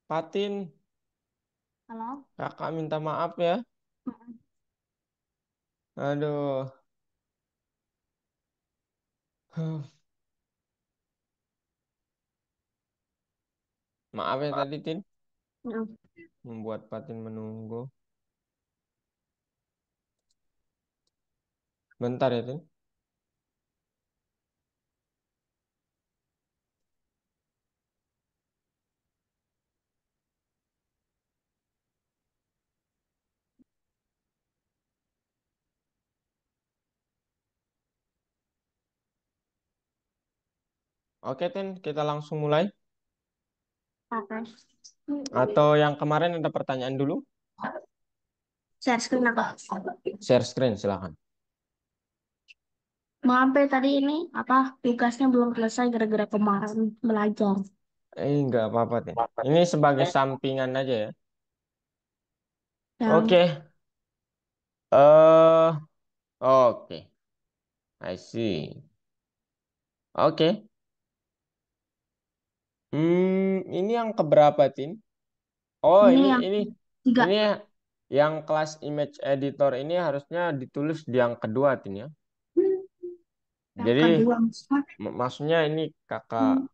Patin, Halo? kakak minta maaf ya. Mm-mm. Aduh, huh, maaf ya tadi Tin, Mm. membuat Patin menunggu. Bentar ya Tin. Oke Tin, kita langsung mulai. Oke. Atau yang kemarin ada pertanyaan dulu? Share screen apa? Share screen silakan. Maaf ya tadi ini apa tugasnya belum selesai gara-gara kemarin belajar. Nggak apa-apa Tin. Ini sebagai sampingan aja ya. Yang Oke, oke, I see. Oke, ini yang keberapa Tin? Oh, ini ini yang ini tiga, ini yang kelas image editor ini harusnya ditulis di yang kedua Tin ya. yang Jadi kedua. maksudnya ini kakak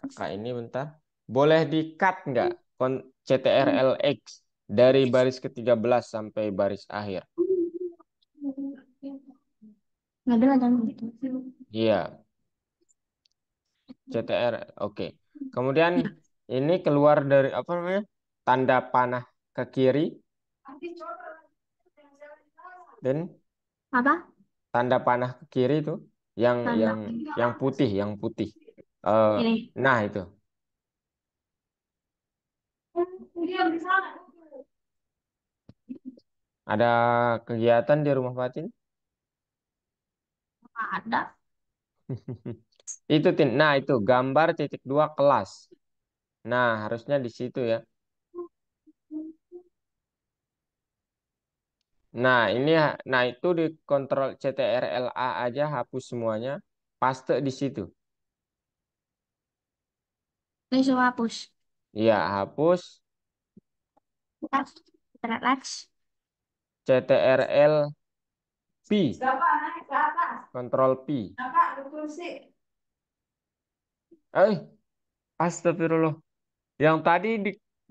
kakak ini bentar. Boleh di-cut nggak CTRL-X dari baris ke-13 sampai baris akhir? Nggak ada jangan gitu. Iya, CTR. Oke. Kemudian Ya. ini keluar dari apa namanya? Tanda panah ke kiri dan Apa? tanda panah ke kiri itu yang Tanda yang yang putih, yang putih. Eh, ini. nah itu. Ada kegiatan di rumah Fatin? Ada. Itu Tin. Nah, itu gambar titik dua kelas. Nah, harusnya di situ ya. Nah, nah itu di kontrol CTRL-A aja hapus semuanya. Paste di situ. Ini semua hapus. Iya, hapus Relax. CTRL P, kontrol P. Eh, astagfirullah. Yang tadi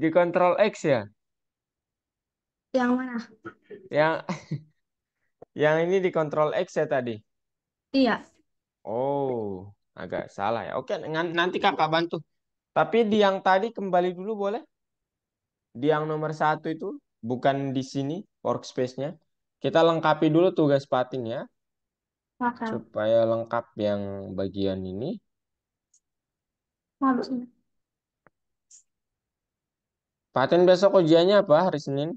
di kontrol X ya. Yang mana? Yang yang ini di kontrol X ya tadi. Iya. Oh, agak salah ya. Oke, nanti kakak bantu. Tapi di yang tadi kembali dulu boleh? Di yang nomor satu itu, bukan di sini workspace-nya. Kita lengkapi dulu tugas Patin ya, Oke. supaya lengkap yang bagian ini. Habis ini. Patin besok ujiannya apa hari Senin?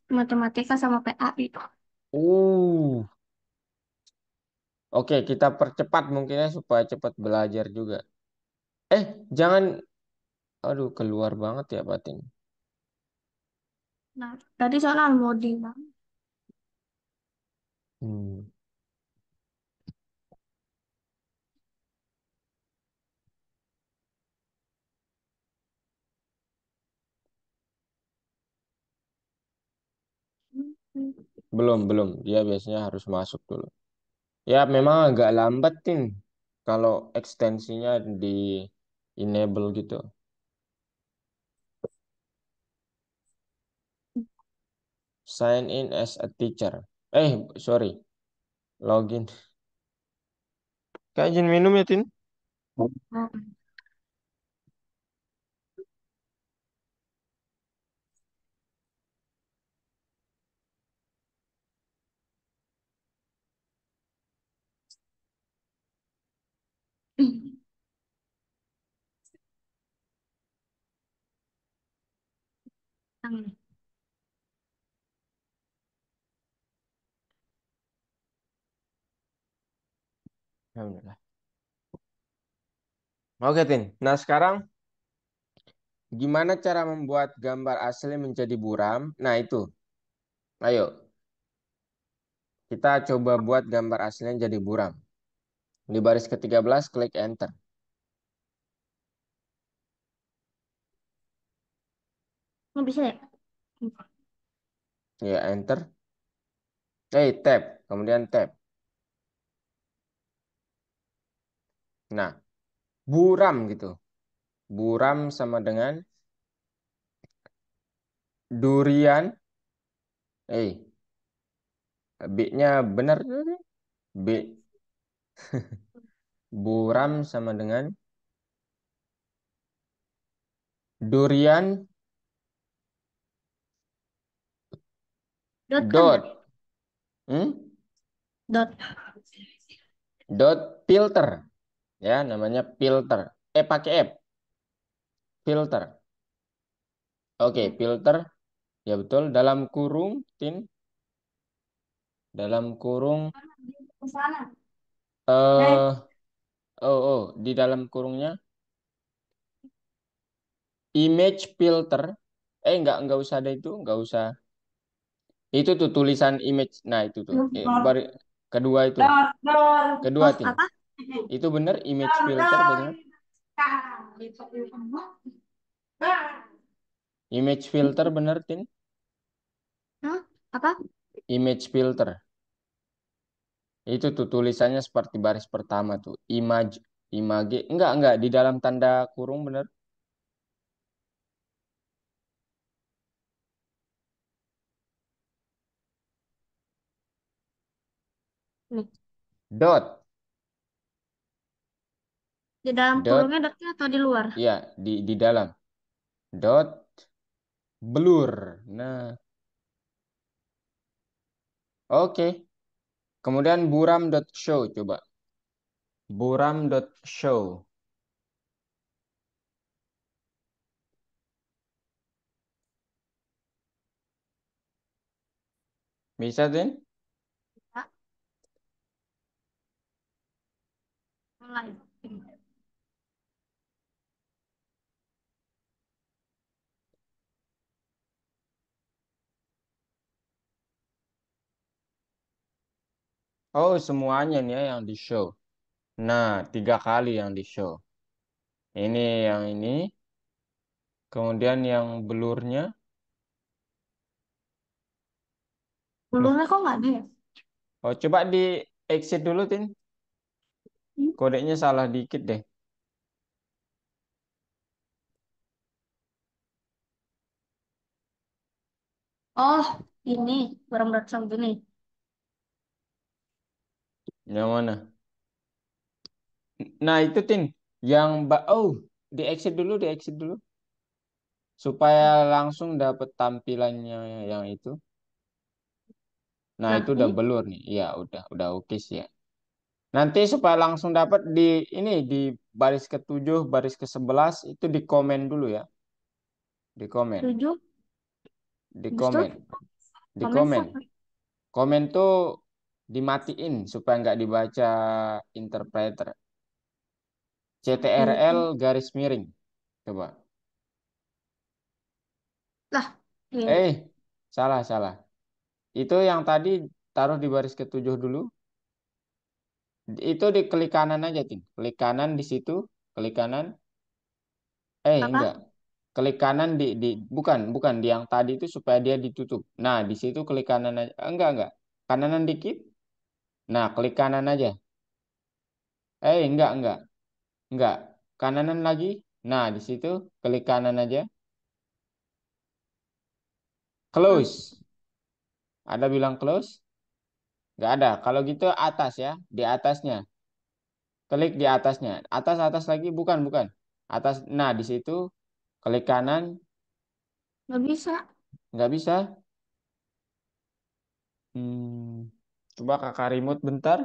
Matematika sama PAI. Uh, oke, kita percepat mungkinnya supaya cepat belajar juga. Eh, jangan, aduh keluar banget ya Patin. Nah, tadi soal modding, Bang. Hmm, belum. Dia biasanya harus masuk dulu. Ya, memang agak lambat, Tin. Kalau ekstensinya di enable gitu. Sign in as a teacher. Sorry. Login. Kak, izin minum ya, Tin? Alhamdulillah. Oke, Tin. Nah, sekarang gimana cara membuat gambar asli menjadi buram? Nah, itu. Ayo, kita coba buat gambar aslinya jadi buram. Di baris ke-13, klik Enter. Nggak bisa ya? Ya, enter. Tab. Kemudian tab. Nah, buram gitu. Buram sama dengan durian. Eh, B-nya benar. B. Buram sama dengan durian Dot kan ya? dot. Hmm? Dot. Dot filter. Ya, namanya filter. Pakai F. Filter. Oke, filter. Ya betul. Dalam kurung, tin. Dalam kurung. Ke sana. Eh, oh, di dalam kurungnya image filter. Enggak usah ada itu, enggak usah. Itu tuh tulisan image. Nah, itu tuh. Baru kedua itu. Kedua, Oh, tin. apa? Itu benar image filter, benar. Image filter benar, tin. Hah? Apa? Image filter. Itu tuh tulisannya seperti baris pertama tuh. Image. Enggak. Di dalam tanda kurung benar. Nih. Dot. Di dalam Dot. kurungnya dotnya atau di luar? Ya, di dalam. Dot. Blur. Nah, oke. Kemudian buram.show coba. Buram.show. Bisa, Tin? Ya, mulai. Oh, semuanya nih ya yang di show. Nah, 3 kali yang di show. Ini yang ini. Kemudian yang blurnya. Loh, Belumnya kok nggak ada ya? oh coba di exit dulu, Tin. Hmm? Kodenya salah dikit deh. Oh, ini barang sama gini. Yang mana? Nah, itu, Tin. Oh, di exit dulu. Supaya langsung dapat tampilannya yang itu. Nah, itu Nah, udah ini blur nih. Iya, udah oke sih ya. Nanti supaya langsung dapat di baris ke-7, baris ke-11 itu di komen dulu ya. Di komen, 7. di Habis itu komen, di komen komen. apa? Komen tuh dimatiin supaya nggak dibaca interpreter. CTRL Ini. garis miring. Coba. Lah, ini. Eh, salah. Itu yang tadi taruh di baris ke-7 dulu. Itu di klik kanan aja, Ting. Klik kanan di situ, klik kanan. Enggak. Apa? Klik kanan bukan di yang tadi itu supaya dia ditutup. Nah, di situ klik kanan aja. Enggak. Kananan dikit. Nah, klik kanan aja. Enggak. Enggak. Kananan lagi. Nah, di situ klik kanan aja. Nah, Close. Ada bilang close? Enggak ada. Kalau gitu atas ya, di atasnya. Klik di atasnya. Atas lagi bukan. Atas. Nah, di situ klik kanan. nggak bisa. Enggak bisa. Hmm, coba kakak remote bentar.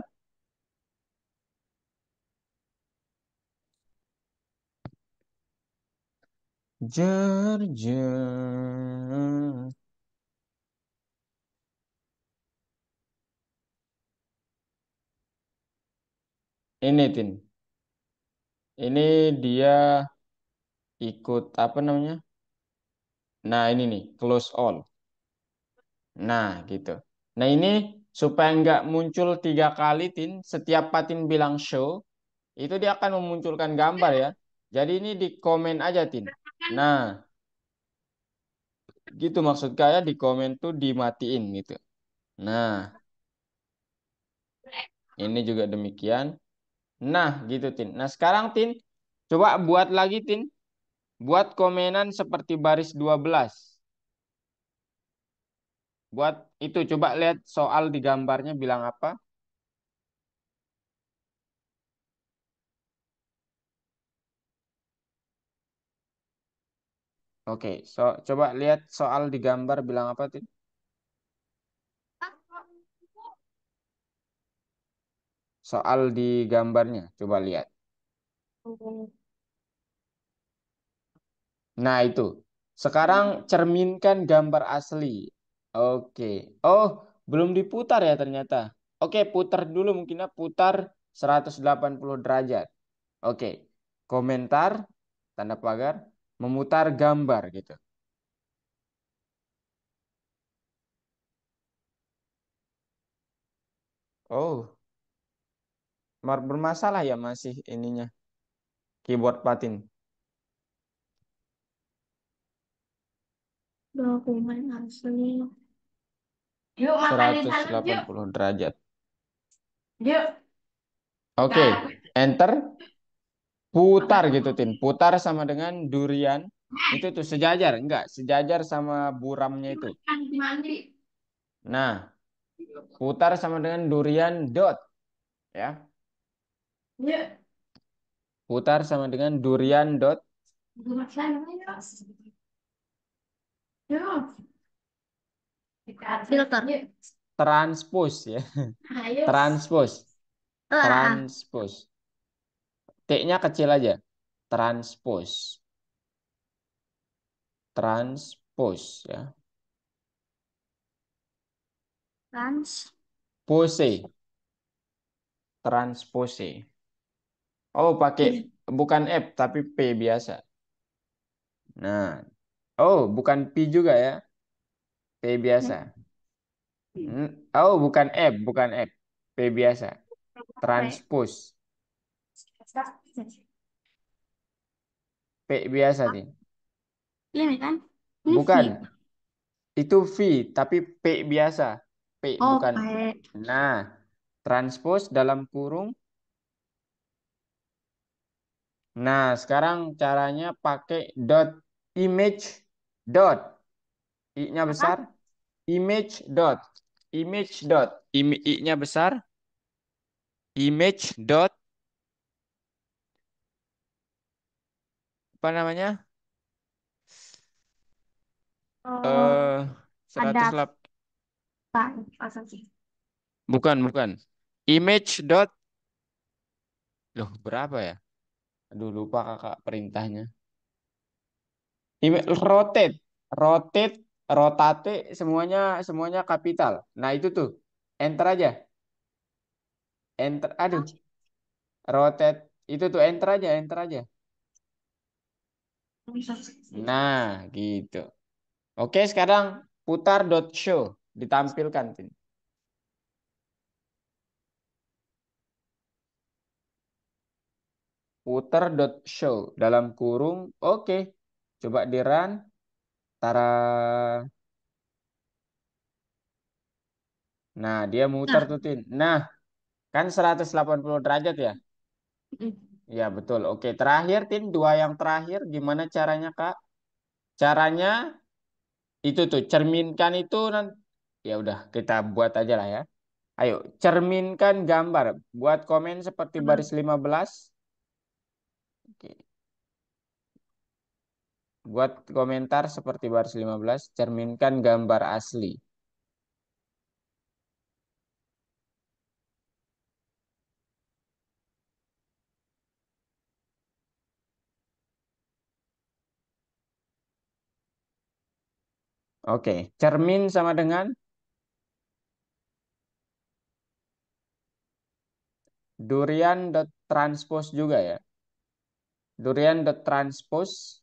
Jar, jar. Ini, Tin. Ini dia ikut apa namanya? Nah, ini nih, close all. Nah, gitu. Nah, ini supaya nggak muncul 3 kali, Tin. Setiap Patin bilang show, itu dia akan memunculkan gambar ya. Jadi ini di komen aja, Tin. Nah, Gitu maksud kayak di komen tuh dimatiin gitu. Nah, ini juga demikian. Nah, gitu Tin. Nah, sekarang Tin, coba buat lagi Tin. Buat komenan seperti baris 12. Buat itu coba lihat soal di gambarnya bilang apa. Oke, coba lihat soal di gambar bilang apa Tin. Soal di gambarnya, coba lihat. Nah, itu. Sekarang cerminkan gambar asli. Oke. Oh, belum diputar ya ternyata. Oke, putar dulu mungkinnya putar 180 derajat. Oke. Komentar, tanda pagar, memutar gambar gitu. Oh, bermasalah ya masih ininya. Keyboard patin. Dokumen asli. Yuk makan di seratus sana delapan yuk. puluh derajat. Yuk. Oke, Kita enter. Putar makan gitu, dulu. Tin. Putar sama dengan durian. Itu tuh sejajar. Enggak, sejajar sama buramnya itu. Makan di mandi. Nah, putar sama dengan durian dot. Ya. Yuk. Putar sama dengan durian dot. Makan yuk. Yuk. Kita filter. Yuk. Transpose ya. Ayo. Transpose. Lah. Transpose. T-nya kecil aja. Transpose. Transpose ya. Trans. Pose. Transpose. Oh, pakai Ini. bukan F tapi P biasa. Nah, oh, bukan P juga ya. P biasa. Oh, bukan F, bukan F. P biasa. Transpose. P biasa, Tin. Ini kan? Ini V. Bukan. Itu V, tapi P biasa. P, bukan. Oke. Nah, transpose dalam kurung. Nah, sekarang caranya pakai dot image dot. I-nya besar. Apa? Image dot. Image dot. I-nya besar. Image dot. Apa namanya? Oh, Eh, ada 108. apa? Masa sih? Bukan, bukan. Image dot. Loh, berapa ya? Aduh, lupa kakak perintahnya. Rotate, rotate, rotate, semuanya semuanya kapital. Nah itu tuh, enter aja, enter. Aduh, rotate itu tuh enter aja. Nah, gitu. Oke, sekarang putar dot show ditampilkan, Tin. Putar dot show dalam kurung. Oke, coba di run. Tara. Nah, dia muter Nah, tuh, Tin. Nah, kan 180 derajat ya. mm. Ya betul. Oke, terakhir Tin, dua yang terakhir gimana caranya Kak? Caranya itu tuh cerminkan itu nanti ya udah kita buat aja lah ya. Ayo, cerminkan gambar. Buat komen seperti baris 15. Oke. Buat komentar seperti baris 15, cerminkan gambar asli. Oke, cermin sama dengan durian.transpose juga ya. Durian.transpose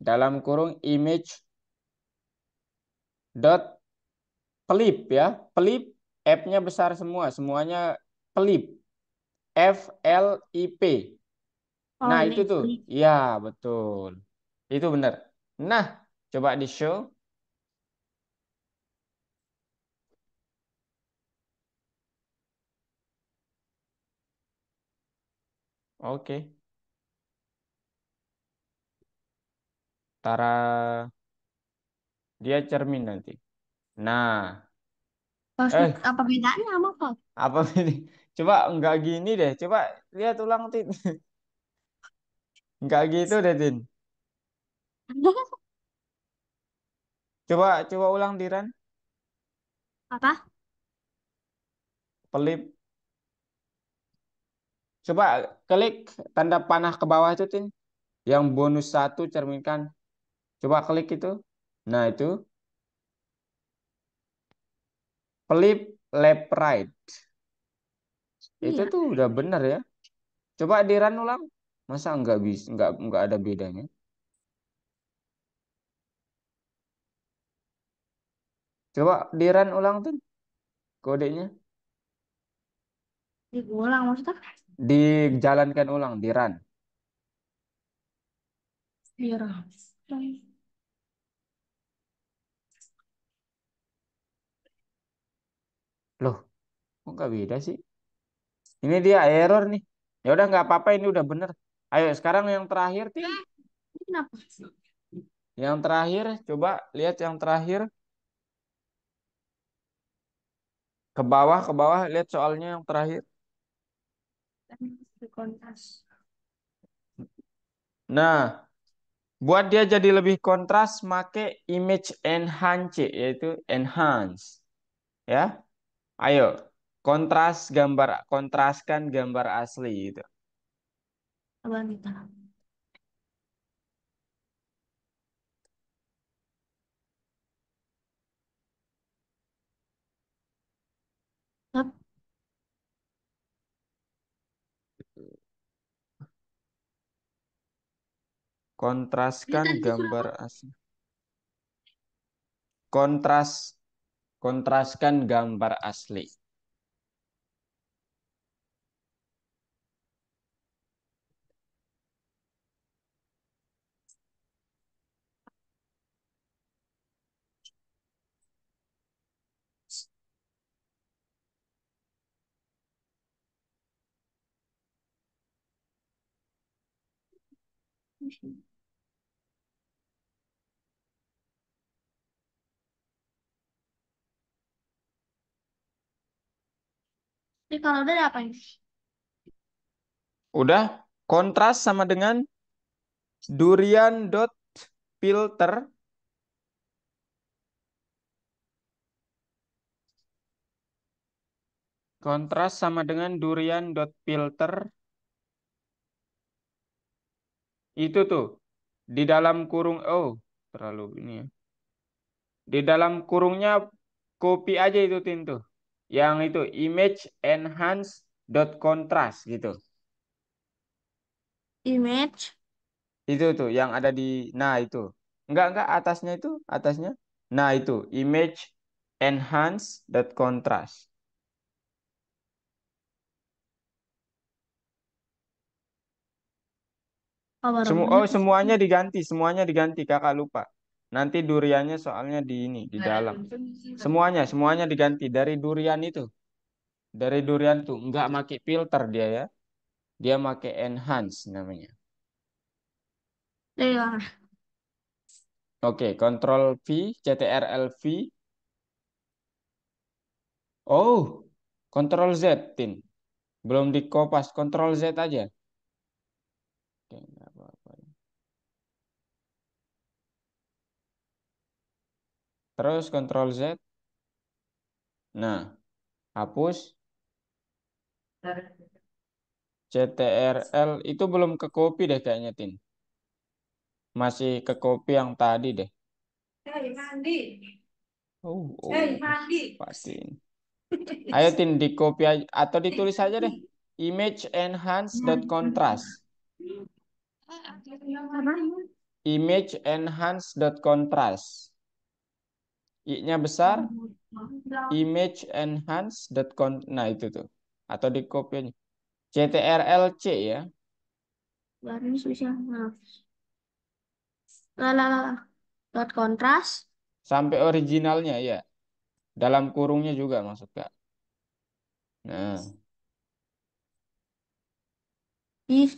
dalam kurung image dot clip ya. Clip. F-nya besar semua, semuanya pelip. FLIP. Oh Nah, itu ini tuh. flip. Iya, betul. Itu benar. Nah, coba di show. Oke. Tara dia cermin nanti. Nah, eh Apa bedanya sama apa? apa ini? Coba enggak gini deh. Coba lihat ulang, Tin. Enggak gitu deh, Tin. Coba coba ulang, Diran. Apa? Pelip. Coba klik tanda panah ke bawah itu, Tin. Yang bonus satu cerminkan. Coba klik itu. Nah, itu pelip left right. Itu Iya. tuh udah bener ya. Coba Diran ulang. Masa enggak bisa, enggak ada bedanya. Coba Diran ulang tuh kodenya. Diulang maksudnya? Dijalankan ulang, Diran. Iya. Loh, kok nggak beda sih? Ini dia error nih. Ya udah nggak apa-apa, ini udah bener. Ayo sekarang yang terakhir, Tin. Ini kenapa? Yang terakhir, coba lihat yang terakhir. Ke bawah, lihat soalnya yang terakhir. Di kontras. Nah, buat dia jadi lebih kontras, make image enhance, yaitu enhance. Ya, ayo. Kontraskan gambar asli gitu. Coba kita. Tep. Ini Kontraskan tadi gambar kenapa? asli. Kontras, kontraskan gambar asli. Ini kalau udah ada apa ini? Udah, kontras sama dengan durian dot filter. Kontras sama dengan durian dot filter. Itu tuh di dalam kurung. Oh, terlalu ini ya. Di dalam kurungnya copy aja itu, Tin tuh. Yang itu image enhance dot contrast gitu. Image. Itu tuh yang ada di, nah itu. Enggak, atasnya itu, atasnya. Nah itu image enhance dot contrast. Oh baru ngeliat di situ. Semuanya diganti, kakak lupa. Nanti duriannya soalnya di ini, di dalam. Semuanya diganti dari durian itu. Dari durian tuh, nggak pakai filter dia ya. Dia pakai enhance namanya. Iya. Oke, Control V, CTRL V. Oh, Control Z, Tin. Belum di kopas, Control Z aja. Oke, nggak apa-apa. Terus Control Z. Nah, hapus. CTRL itu belum ke copy deh kayaknya, Tin. Masih ke copy yang tadi deh. Hei, mandi. Oh, Hei, mandi. pasti ini. Ayo Tin, di copy aja, atau ditulis aja deh. Image enhance dot contrast. Apa? Image enhance dot contrast. I-nya besar, image enhance nah itu tuh atau di copy aja. CTRL-C ya. Wah, ini susah. Nah, lah. Dot kontras. Sampai originalnya ya. Dalam kurungnya juga maksud Kak. Nah, Ih,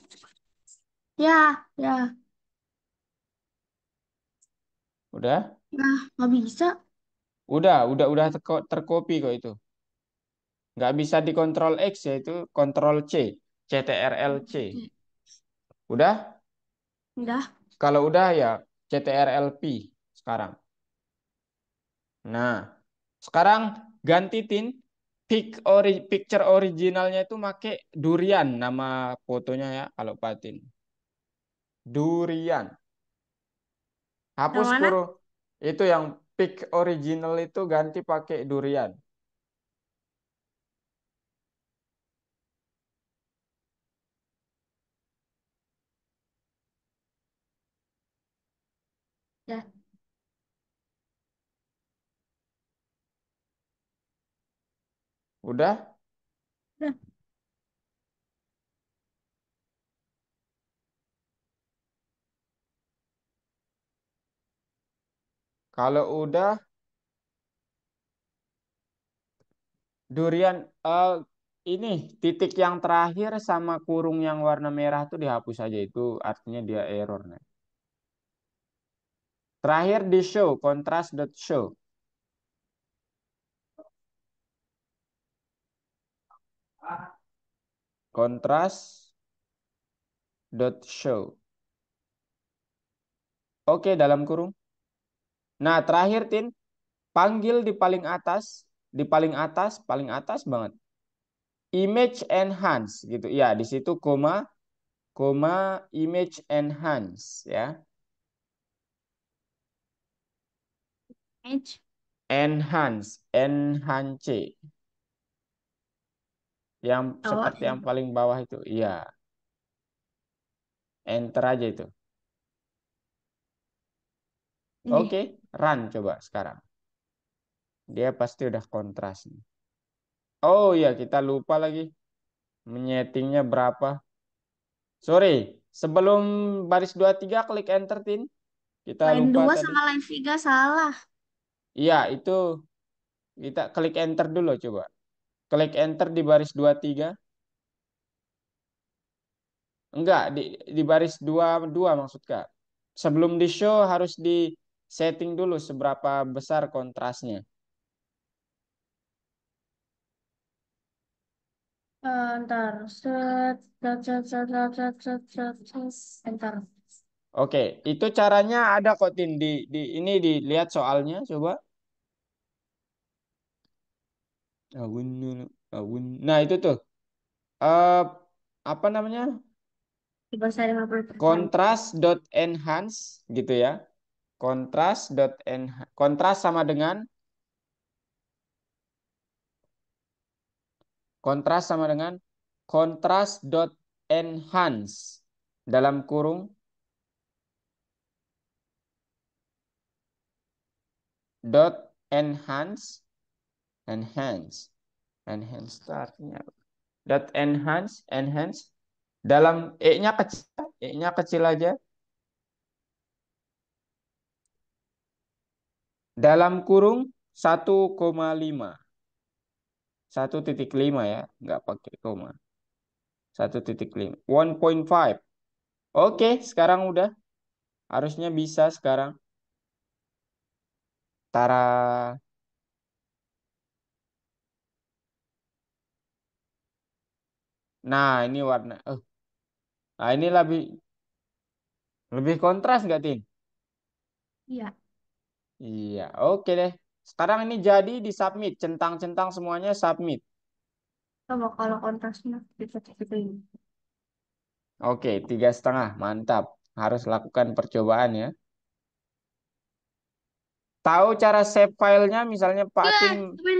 ya. udah? Nah, nggak bisa. Udah tercopy kok itu. Nggak bisa dikontrol X ya itu kontrol C. CTRL-C. Oke. Udah? Udah. Kalau udah ya CTRL-P sekarang. Nah, sekarang ganti Tin. Picture originalnya itu make durian nama fotonya ya kalau Patin. Durian. Yang Hapus mana? kurung. Itu yang pic original itu ganti pakai durian. Ya. Udah? Udah. Kalau udah durian ini titik yang terakhir sama kurung yang warna merah itu dihapus aja itu artinya dia error nih. Terakhir di show contrast.show. Contrast.show. Oke, dalam kurung. Nah, terakhir Tin, panggil paling atas banget. Image enhance gitu. Ya, di situ koma image enhance ya. H. Enhance yang Oh, seperti yang paling bawah itu. Iya, enter aja itu. ini. Oke, run coba sekarang. Dia pasti udah kontras nih. Oh iya, kita lupa lagi menyetingnya berapa. Sorry, sebelum baris 23 klik enter Tin. Kita Line lupa 2 tadi. sama line 3 salah. Iya, itu kita klik enter dulu coba. Klik enter di baris 23. Enggak, di baris 22 maksud Kak. Sebelum di show harus di setting dulu seberapa besar kontrasnya. Ntar. Ntar. Oke, itu caranya ada kok Tin di ini dilihat soalnya coba. Awun, awun. Nah, itu tuh eh apa namanya? Tiga saya 50%. Contrast.enhance gitu ya. Contrast.enhance. Kontras sama dengan contrast.enhance dalam kurung dot enhance enhance enhance itu artinya apa? Dot enhance dalam e-nya kecil aja dalam kurung 1,5 1,5 ya nggak pakai koma 1,5 1.5. Oke sekarang udah harusnya bisa sekarang Tara. Nah ini warna nah ini lebih lebih kontras nggak Tin? Iya. Iya, oke deh. Sekarang ini jadi di submit, centang-centang semuanya submit. Coba kalau kontrasnya bisa seperti ini. Oke, 3,5, mantap. Harus lakukan percobaan ya. Tahu cara save filenya, misalnya Pak Tin. Tapi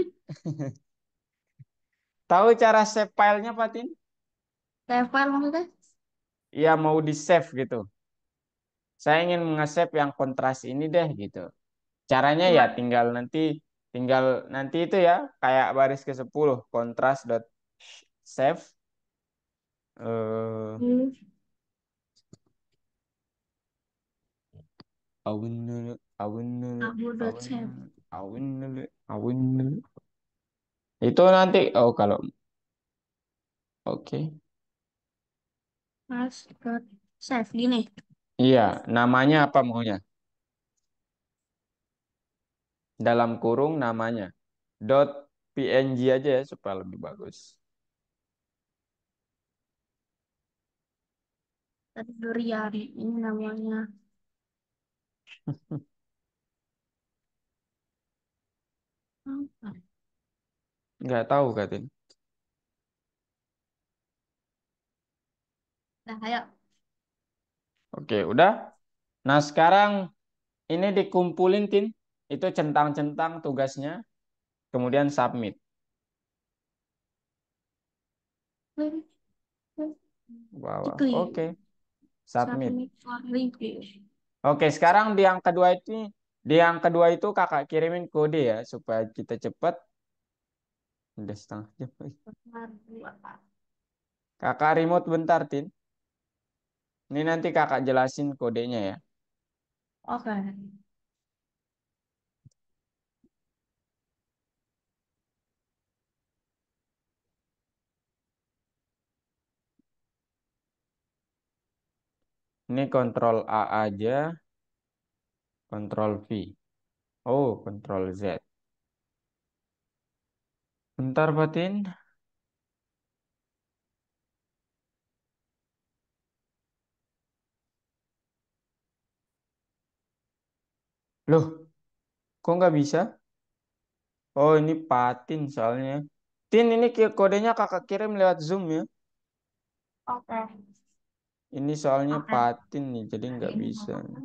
Tahu cara save filenya Pak Tin? level maksudnya. Iya, mau di save gitu. Saya ingin nge-save yang kontras ini deh gitu. Caranya ya Gimana? tinggal nanti Tinggal nanti itu ya, kayak baris ke-10, contrast dot save. Eh, Hmm, awin dulu, awin dulu, awin abu.save. dulu, awin dulu, awin dulu. Itu nanti, oh kalau, oke. Class.save gini. Iya, namanya apa maunya? Dalam kurung namanya. Dot PNG aja ya supaya lebih bagus. Tadi durian. Ini namanya. Apa? Nggak tahu Katin. Nah, ayo. Oke, udah. Nah, sekarang ini dikumpulin, Tin. Itu centang-centang tugasnya. Kemudian submit. Bawah. Diklik. Oke, submit. Submit for review. Oke, sekarang di yang kedua itu kakak kirimin kode ya supaya kita cepat. Udah setengah jam. Nomor dua. Kakak remote bentar, Tin. Ini nanti kakak jelasin kodenya ya. Oke. Ini kontrol A aja, kontrol V. Oh, kontrol Z. Bentar, Batin. Loh, kok nggak bisa? Oh, ini Patin soalnya. Tin, ini kodenya kakak kirim lewat Zoom ya. Oke. Ini soalnya Oke. Patin nih, jadi Hari nggak ini bisa. apa?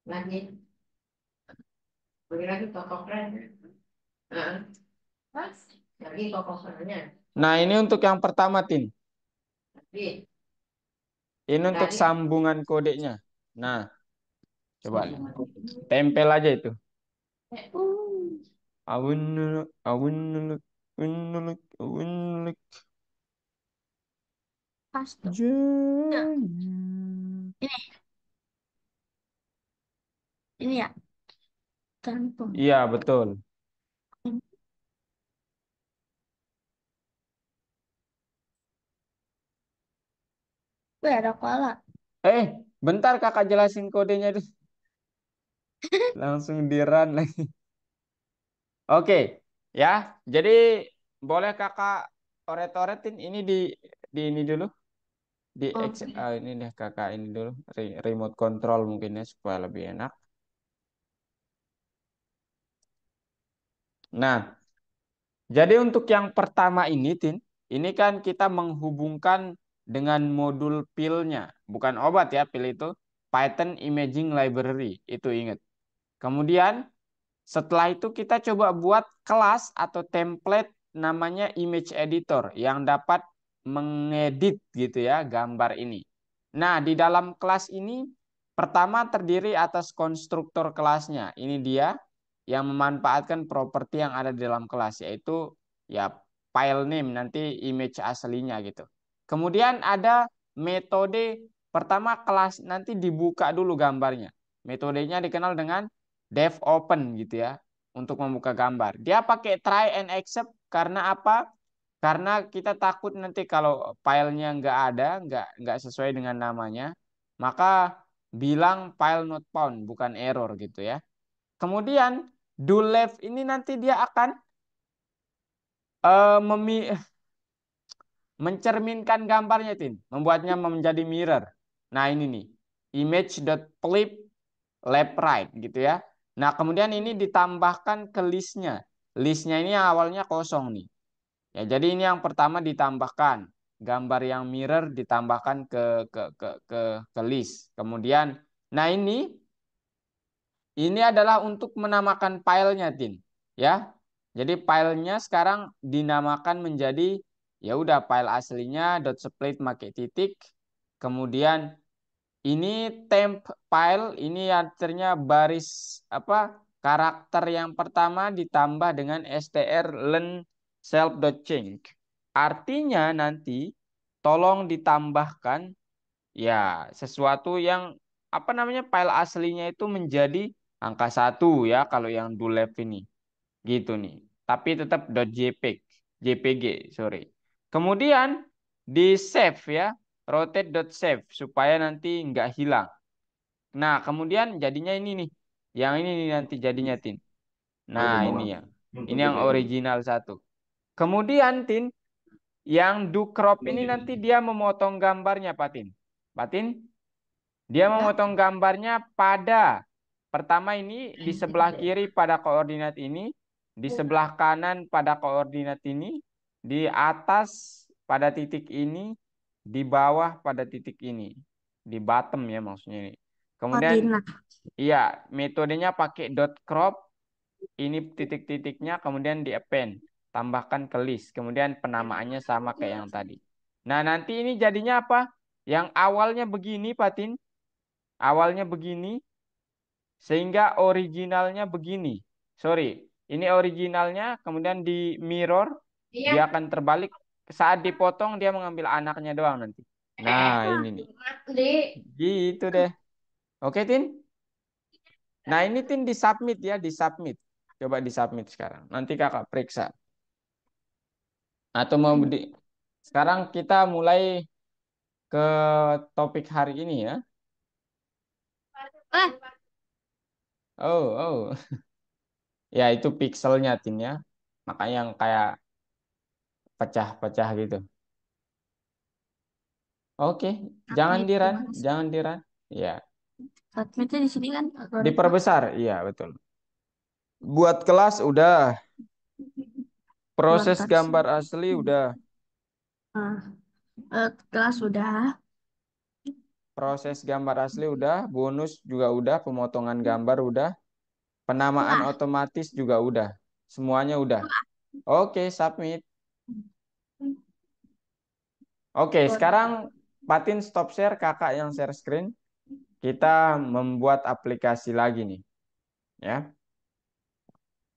Lagi. Bagi lagi toko keren. Heeh. Mas, lagi toko kerennya. Nah, ini untuk yang pertama, Tin. Lagi. Ini untuk Tadi. sambungan kodenya. Nah, coba lihat. Tempel aja itu. Awun, awun, awun, awun, Pas tuh. Ya, jangan. ini, ini ya. Gantung. Iya, betul. Wih, ada koala. Bentar kakak jelasin kodenya dulu. Langsung di run lagi. Oke, ya. Jadi boleh kakak oret-oretin ini di ini dulu. Oke. Ini deh kakak ini dulu. Remote control mungkin ya supaya lebih enak. Nah, jadi untuk yang pertama ini, Tin, ini kan kita menghubungkan dengan modul pilnya. Bukan obat ya, pil itu. Python Imaging Library. Itu ingat. Kemudian setelah itu kita coba buat kelas atau template namanya image editor yang dapat mengedit gitu ya gambar ini. Nah, di dalam kelas ini pertama terdiri atas konstruktor kelasnya. Ini dia yang memanfaatkan properti yang ada di dalam kelas yaitu ya file name nanti image aslinya gitu. Kemudian ada metode pertama kelas nanti dibuka dulu gambarnya. Metodenya dikenal dengan dev open gitu ya untuk membuka gambar. Dia pakai try and accept karena apa? Karena kita takut nanti kalau filenya nggak ada, nggak sesuai dengan namanya, maka bilang file not found, bukan error gitu ya. Kemudian do left ini nanti dia akan eh, memi mencerminkan gambarnya, Tin, membuatnya menjadi mirror. Nah ini nih, image.flip left right gitu ya. Nah kemudian ini ditambahkan ke listnya. Listnya ini awalnya kosong nih. Ya jadi ini yang pertama ditambahkan gambar yang mirror ditambahkan ke list. Kemudian, nah ini adalah untuk menamakan filenya, Tin. Ya. Jadi filenya sekarang dinamakan menjadi ya udah file aslinya .split pakai titik. Kemudian Ini temp file, ini artinya baris apa karakter yang pertama ditambah dengan strlen self.change. Artinya nanti tolong ditambahkan ya sesuatu yang apa namanya file aslinya itu menjadi angka 1 ya kalau yang do left ini. Gitu nih. Tapi tetap .jpeg, JPG, sorry. Kemudian di save ya, rotate.save supaya nanti nggak hilang. Nah, kemudian jadinya ini nih. Yang ini nih nanti jadinya Tin. Nah, ini ya. Ini yang original satu. Kemudian Tin, yang do crop ini nanti dia memotong gambarnya, Pak Tin. Pak Tin, dia Ya, memotong gambarnya pada pertama ini di sebelah kiri pada koordinat ini, di sebelah kanan pada koordinat ini, di atas pada titik ini, di bawah pada titik ini. Di bottom ya maksudnya ini. Kemudian koordinat. iya, metodenya pakai dot crop, ini titik-titiknya kemudian di append, tambahkan ke list, kemudian penamaannya sama kayak yang tadi. Nah, nanti ini jadinya apa? Yang awalnya begini, Patin. Awalnya begini, sehingga originalnya begini. Sorry, ini originalnya, kemudian di mirror, dia akan terbalik. Saat dipotong, dia mengambil anaknya doang nanti. Nah, ini nih. Gitu deh. Oke, Tin? Nah, ini Tin disubmit ya, disubmit. Coba disubmit sekarang. Nanti kakak periksa. Atau mau di... Sekarang kita mulai ke topik hari ini ya. Eh, Oh, oh. Ya, itu pixelnya, Tin ya. Makanya yang kayak pecah-pecah gitu. Oke, jangan submit diran, gimana sih? jangan diran. Ya, Submitnya di sini kan algoritma. diperbesar. Iya, betul. Buat kelas udah, proses Bentar sih. gambar asli udah, Nah, kelas sudah. proses gambar asli udah, bonus juga udah, pemotongan gambar udah, penamaan Wah, otomatis juga udah. Semuanya udah. Oke, submit. Oke, sekarang Patin stop share, kakak yang share screen. Kita membuat aplikasi lagi nih, ya.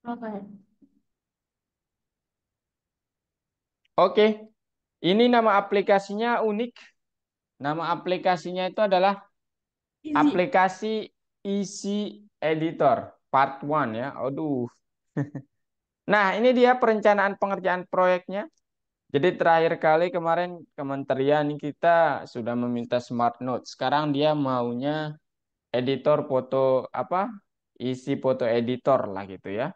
oke. Oke, ini nama aplikasinya unik. Nama aplikasinya itu adalah Easy. aplikasi Easy Editor Part 1 ya. Aduh. Nah, ini dia perencanaan pengerjaan proyeknya. Jadi terakhir kali kemarin kementerian ini kita sudah meminta Smart Note. Sekarang dia maunya editor foto apa? Isi foto editor lah gitu ya.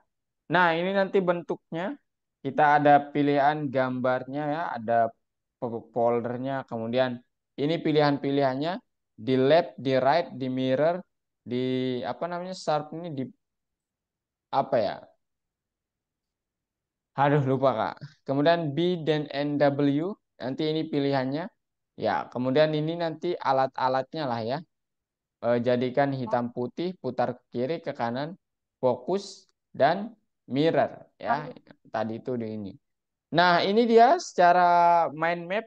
Nah, ini nanti bentuknya kita ada pilihan gambarnya ya, ada foldernya, kemudian ini pilihan-pilihannya di left, di right, di mirror, di apa namanya sharp ini di apa ya? Aduh lupa Kak. Kemudian B dan NW nanti ini pilihannya. Ya, kemudian ini nanti alat-alatnya lah ya. Jadikan hitam putih, putar ke kiri ke kanan, fokus dan mirror ya. Tadi itu di ini. Nah, ini dia secara mind map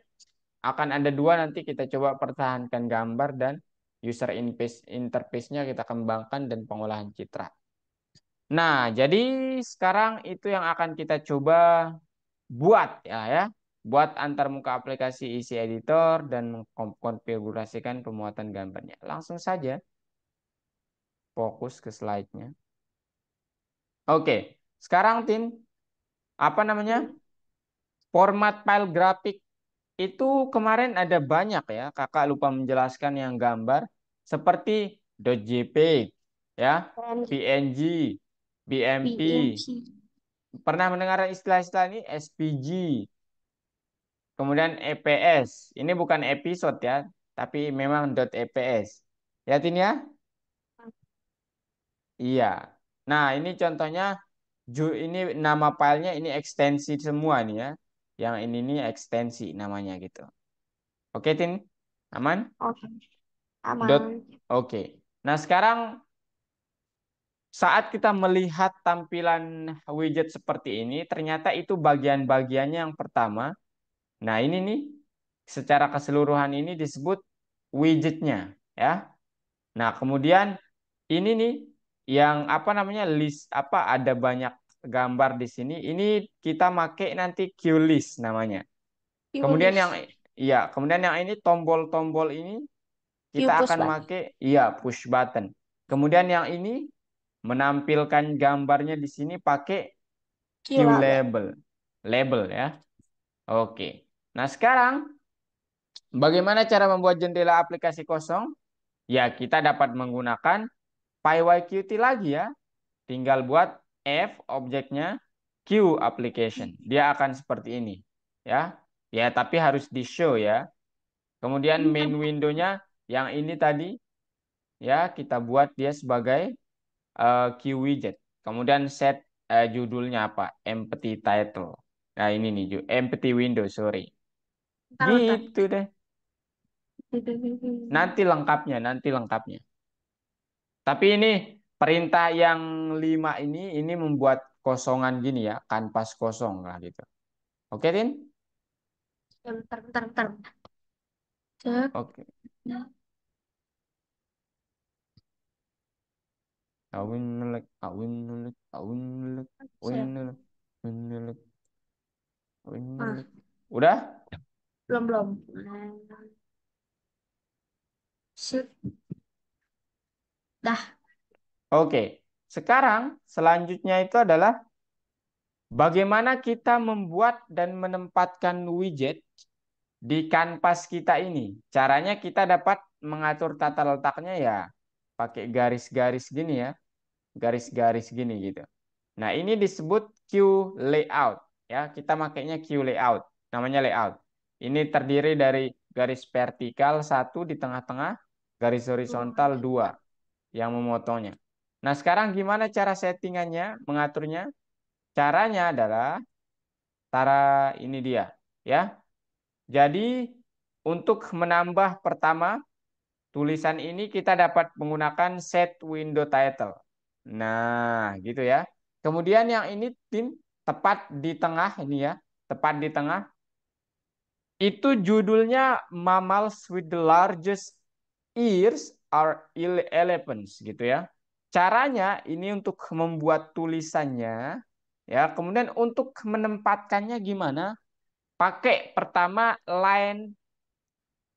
akan ada dua nanti kita coba pertahankan gambar dan user interface-nya kita kembangkan dan pengolahan citra. Nah, jadi sekarang itu yang akan kita coba buat ya. Buat antarmuka aplikasi isi editor dan mengkonfigurasikan pemuatan gambarnya. Langsung saja fokus ke slide-nya. Oke, sekarang Tin, apa namanya? Format file grafik itu kemarin ada banyak ya, kakak lupa menjelaskan yang gambar seperti .jpeg, ya, PNG, BMP. PNG. Pernah mendengar istilah-istilah ini? SVG, kemudian EPS. Ini bukan episode ya, tapi memang .eps. Ya, Tin ya? Iya. Nah, ini contohnya ini nama filenya ini ekstensi semua nih ya. Yang ini nih ekstensi namanya gitu. Oke, Tin? Aman? Oke, Dot. aman. Oke. Nah, sekarang saat kita melihat tampilan widget seperti ini, ternyata itu bagian-bagiannya yang pertama. Nah, ini nih secara keseluruhan ini disebut widgetnya. ya. Nah, kemudian ini nih yang apa namanya list apa ada banyak gambar di sini. Ini kita make nanti queue list namanya. Kemudian yang Yulis. iya, kemudian yang ini tombol-tombol ini kita Q push akan button. make iya push button. Kemudian yang ini menampilkan gambarnya di sini pakai Q queue label. label. Label ya. Oke. Nah, sekarang bagaimana cara membuat jendela aplikasi kosong? Ya, kita dapat menggunakan PyYQt lagi ya. Tinggal buat F objeknya Q application. Dia akan seperti ini. Ya. Ya, tapi harus di show ya. Kemudian main window-nya yang ini tadi ya kita buat dia sebagai Q widget. Kemudian set judulnya apa? Empty title. Nah, ini nih, empty window, sorry. Bentar, bentar. Gitu deh. Nanti lengkapnya, nanti lengkapnya. Tapi ini perintah yang 5 ini membuat kosongan gini ya, kanvas kosong lah gitu. Oke, Tin? Ya, bentar, bentar, bentar. Cek. Oke. Awin nelek, awin nelek, awin nelek, awin Siap. nelek, awin nelek, awin Ah, nelek. Udah? belum, belum. Sip. Dah. Oke. Sekarang selanjutnya itu adalah bagaimana kita membuat dan menempatkan widget di kanvas kita ini. Caranya kita dapat mengatur tata letaknya ya pakai garis-garis gini ya, garis-garis gini gitu. Nah, ini disebut queue layout ya. Kita makainya queue layout, namanya layout. Ini terdiri dari garis vertikal satu di tengah-tengah, garis horizontal dua yang memotongnya. Nah, sekarang gimana cara settingannya, mengaturnya? Caranya adalah cara ini dia, ya. Jadi untuk menambah pertama tulisan ini kita dapat menggunakan set window title. Nah, gitu ya. Kemudian yang ini tim tepat di tengah ini ya, tepat di tengah itu judulnya Mammals with the largest ears are elephants gitu ya. Caranya ini untuk membuat tulisannya ya, kemudian untuk menempatkannya gimana? Pakai pertama line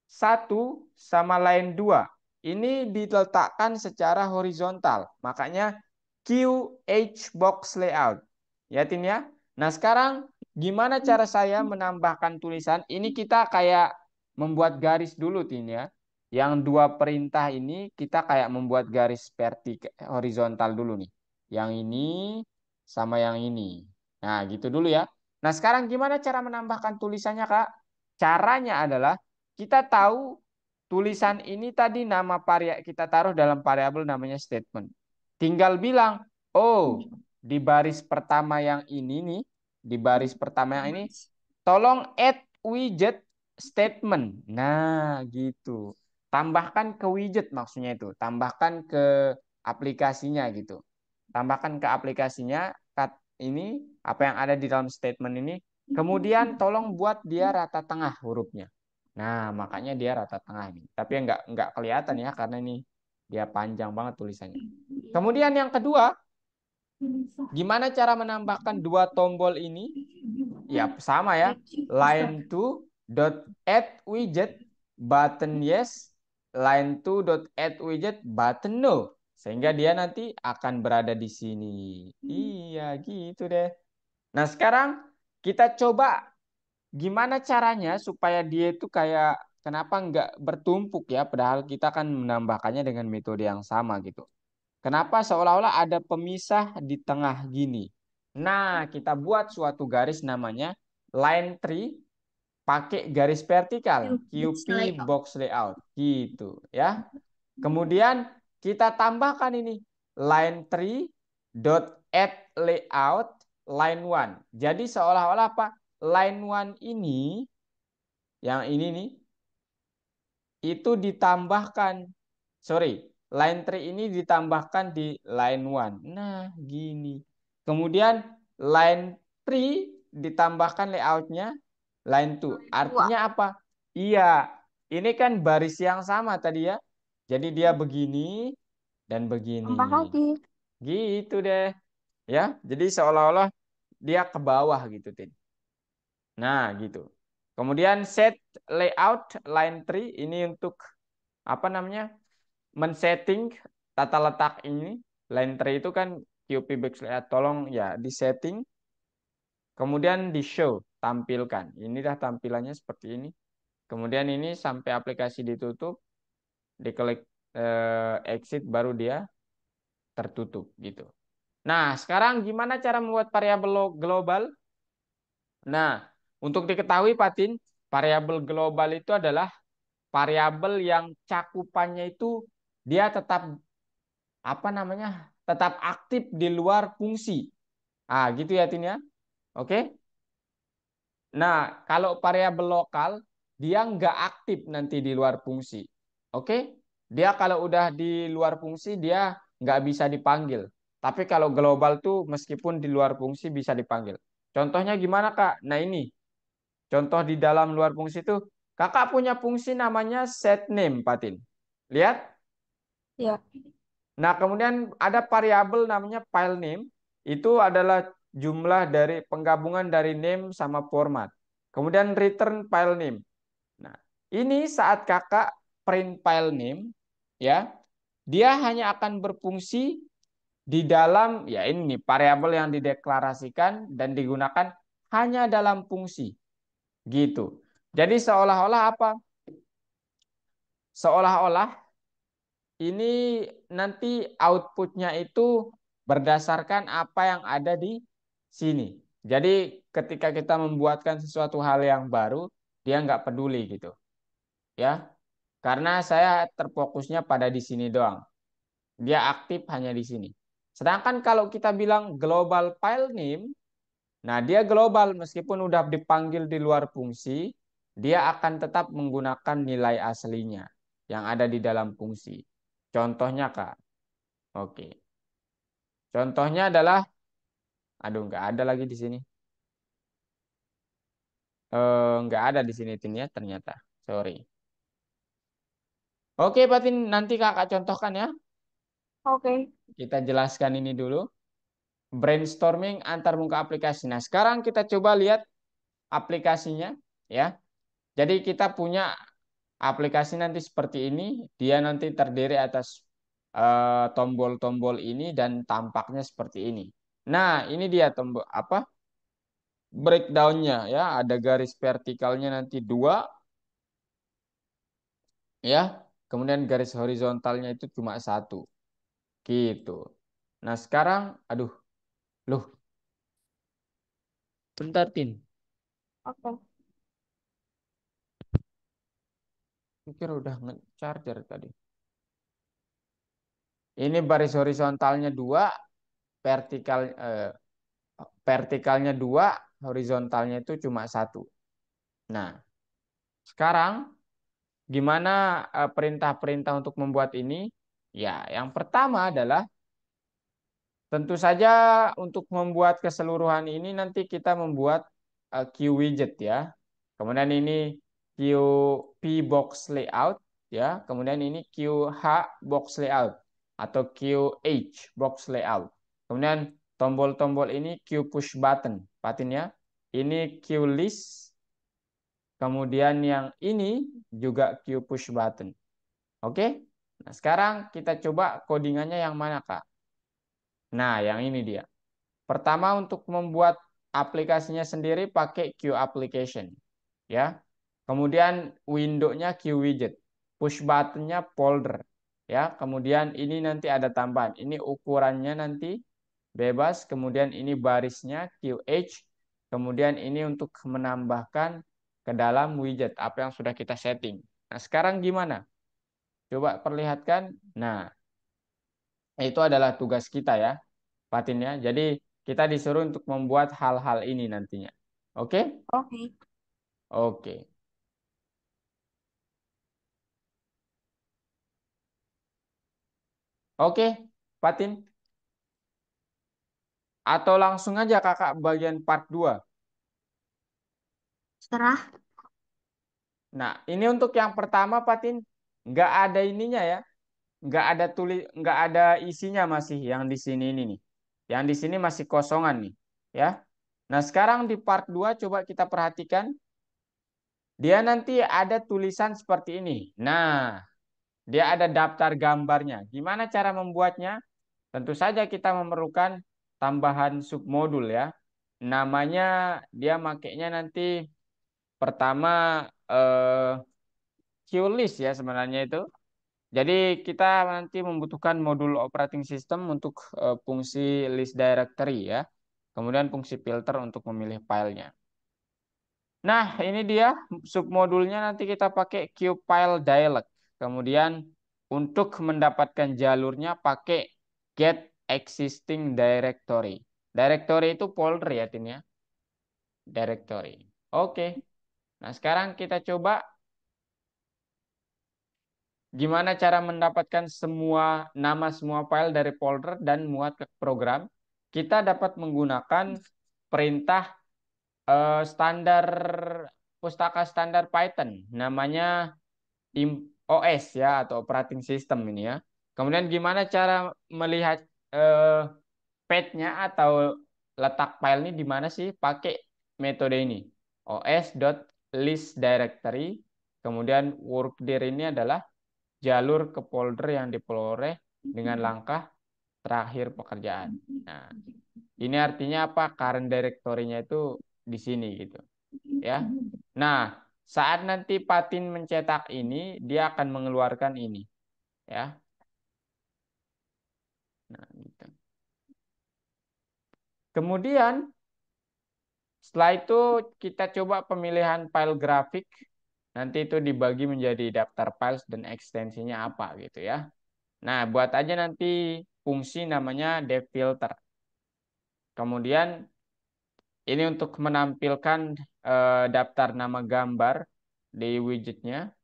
satu sama line 2. Ini diletakkan secara horizontal. Makanya QH box layout. Ya, Tin ya. Nah, sekarang gimana cara saya menambahkan tulisan? Ini kita kayak membuat garis dulu, Tin ya. Yang dua perintah ini kita kayak membuat garis vertikal horizontal dulu nih. Yang ini sama yang ini. Nah, gitu dulu ya. Nah, sekarang gimana cara menambahkan tulisannya, Kak? Caranya adalah kita tahu tulisan ini tadi nama kita taruh dalam variabel namanya statement. Tinggal bilang, oh, di baris pertama yang ini nih, di baris pertama yang ini, tolong add widget statement. Nah, gitu. Tambahkan ke widget maksudnya itu. Tambahkan ke aplikasinya gitu. Tambahkan ke aplikasinya ini apa yang ada di dalam statement ini. Kemudian tolong buat dia rata tengah hurufnya. Nah, makanya dia rata tengah ini. Tapi nggak kelihatan ya karena ini dia panjang banget tulisannya. Kemudian yang kedua, gimana cara menambahkan dua tombol ini? Ya, sama ya. Line 2 dot add widget button yes, line 2 dot add widget button no. Sehingga dia nanti akan berada di sini. Iya, gitu deh. Nah, sekarang kita coba gimana caranya supaya dia itu kayak kenapa nggak bertumpuk ya, padahal kita kan menambahkannya dengan metode yang sama gitu. Kenapa seolah-olah ada pemisah di tengah gini? Nah, kita buat suatu garis namanya line 3 pakai garis vertikal QP Layout. box layout gitu ya. Kemudian kita tambahkan ini line 3 dot add layout line 1. Jadi seolah-olah apa? Line 1 ini yang ini nih itu ditambahkan sorry, line 3 ini ditambahkan di line 1. Nah, gini. Kemudian line 3 ditambahkan layoutnya line 2. Dua. Artinya apa? Iya, ini kan baris yang sama tadi ya. Jadi dia begini dan begini. Tambah lagi. Gitu deh. Ya, jadi seolah-olah dia ke bawah gitu, Tin. Nah, gitu. Kemudian set layout line tree ini untuk apa namanya? Men-setting tata letak ini. Line tree itu kan QP backslash tolong ya di setting, kemudian di show, tampilkan. Inilah tampilannya seperti ini. Kemudian ini sampai aplikasi ditutup, diklik exit baru dia tertutup gitu. Nah, sekarang gimana cara membuat variabel global? Nah, untuk diketahui Patin, variabel global itu adalah variabel yang cakupannya itu dia tetap apa namanya? Tetap aktif di luar fungsi. Ah, gitu ya Tin ya. Oke. Nah, kalau variabel lokal dia nggak aktif nanti di luar fungsi. Oke? Dia kalau udah di luar fungsi dia nggak bisa dipanggil. Tapi kalau global tuh meskipun di luar fungsi bisa dipanggil. Contohnya gimana Kak? Nah ini contoh di dalam luar fungsi itu Kakak punya fungsi namanya set name, Patin. Lihat. Ya. Nah, kemudian ada variabel namanya file name. Itu adalah jumlah dari penggabungan dari name sama format. Kemudian return file name. Nah, ini saat kakak print file name, ya, dia hanya akan berfungsi di dalam, ya ini variabel yang dideklarasikan dan digunakan hanya dalam fungsi. Gitu. Jadi seolah-olah apa? Seolah-olah ini nanti outputnya itu berdasarkan apa yang ada di sini. Jadi ketika kita membuatkan sesuatu hal yang baru, dia nggak peduli gitu, ya. Karena saya terfokusnya pada di sini doang. Dia aktif hanya di sini. Sedangkan kalau kita bilang global file name, nah dia global meskipun udah dipanggil di luar fungsi, dia akan tetap menggunakan nilai aslinya yang ada di dalam fungsi. Contohnya Kak. Oke. Contohnya adalah, aduh nggak ada lagi di sini. Nggak ada di sini Tin ya ternyata. Sorry. Oke, Batin nanti kakak contohkan ya. Oke. Kita jelaskan ini dulu. Brainstorming antar muka aplikasi. Nah, sekarang kita coba lihat aplikasinya ya. Jadi kita punya aplikasi nanti seperti ini. Dia nanti terdiri atas tombol-tombol ini dan tampaknya seperti ini. Nah, ini dia tombol apa? Breakdownnya ya. Ada garis vertikalnya nanti dua ya. Kemudian garis horizontalnya itu cuma satu. Gitu. Nah, sekarang aduh, loh, bentar Tin. Oke. Pikir udah nge-charger tadi. Ini baris horizontalnya dua, vertikal vertikalnya dua, horizontalnya itu cuma satu. Nah, sekarang gimana perintah-perintah untuk membuat ini? Ya, yang pertama adalah tentu saja untuk membuat keseluruhan ini nanti kita membuat Q widget ya. Kemudian ini Q P box layout ya. Kemudian ini QH box layout atau QH box layout. Kemudian tombol-tombol ini Q push button, patin ya. Ini Q list. Kemudian yang ini juga Q push button. Oke? Nah, sekarang kita coba codingannya yang mana, Kak? Nah, yang ini dia. Pertama untuk membuat aplikasinya sendiri pakai Q application, ya. Kemudian window-nya Q widget, push button-nya folder, ya. Kemudian ini nanti ada tambahan. Ini ukurannya nanti bebas, kemudian ini barisnya QH, kemudian ini untuk menambahkan ke dalam widget apa yang sudah kita setting. Nah, sekarang gimana? Coba perlihatkan. Nah, itu adalah tugas kita ya. Fatin ya. Jadi kita disuruh untuk membuat hal-hal ini nantinya. Oke? Oke. Oke. Oke, Fatin. Atau langsung aja kakak bagian part 2. Serah. Nah, ini untuk yang pertama, Fatin. Nggak ada ininya ya. nggak ada isinya masih yang di sini ini nih. Yang di sini masih kosongan nih, ya. Nah, sekarang di part 2 coba kita perhatikan. Dia nanti ada tulisan seperti ini. Nah, dia ada daftar gambarnya. Gimana cara membuatnya? Tentu saja kita memerlukan tambahan submodul ya. Namanya dia makainya nanti pertama eh, QList ya sebenarnya itu. Jadi kita nanti membutuhkan modul operating system untuk fungsi list directory ya. Kemudian fungsi filter untuk memilih filenya. Nah, ini dia submodulnya nanti kita pakai qfile dialog. Kemudian untuk mendapatkan jalurnya pakai get existing directory. Directory itu folder ya, Tin ya. Directory. Oke. Nah, sekarang kita coba gimana cara mendapatkan semua file dari folder dan muat ke program. Kita dapat menggunakan perintah standar pustaka standar Python. Namanya OS ya atau operating system ini ya. Kemudian gimana cara melihat eh, path-nya atau letak file ini di mana sih? Pakai metode ini. os.listDirectory. Kemudian workdir ini adalah jalur ke folder yang diperoleh dengan langkah terakhir pekerjaan. Nah, ini artinya apa? Current directory-nya itu di sini gitu, ya. Nah, saat nanti Patin mencetak ini, dia akan mengeluarkan ini, ya. Nah, gitu. Kemudian setelah itu kita coba pemilihan file grafik. Nanti itu dibagi menjadi daftar files dan ekstensinya apa gitu ya. Nah, buat aja nanti fungsi namanya devfilter. Kemudian ini untuk menampilkan daftar nama gambar di widgetnya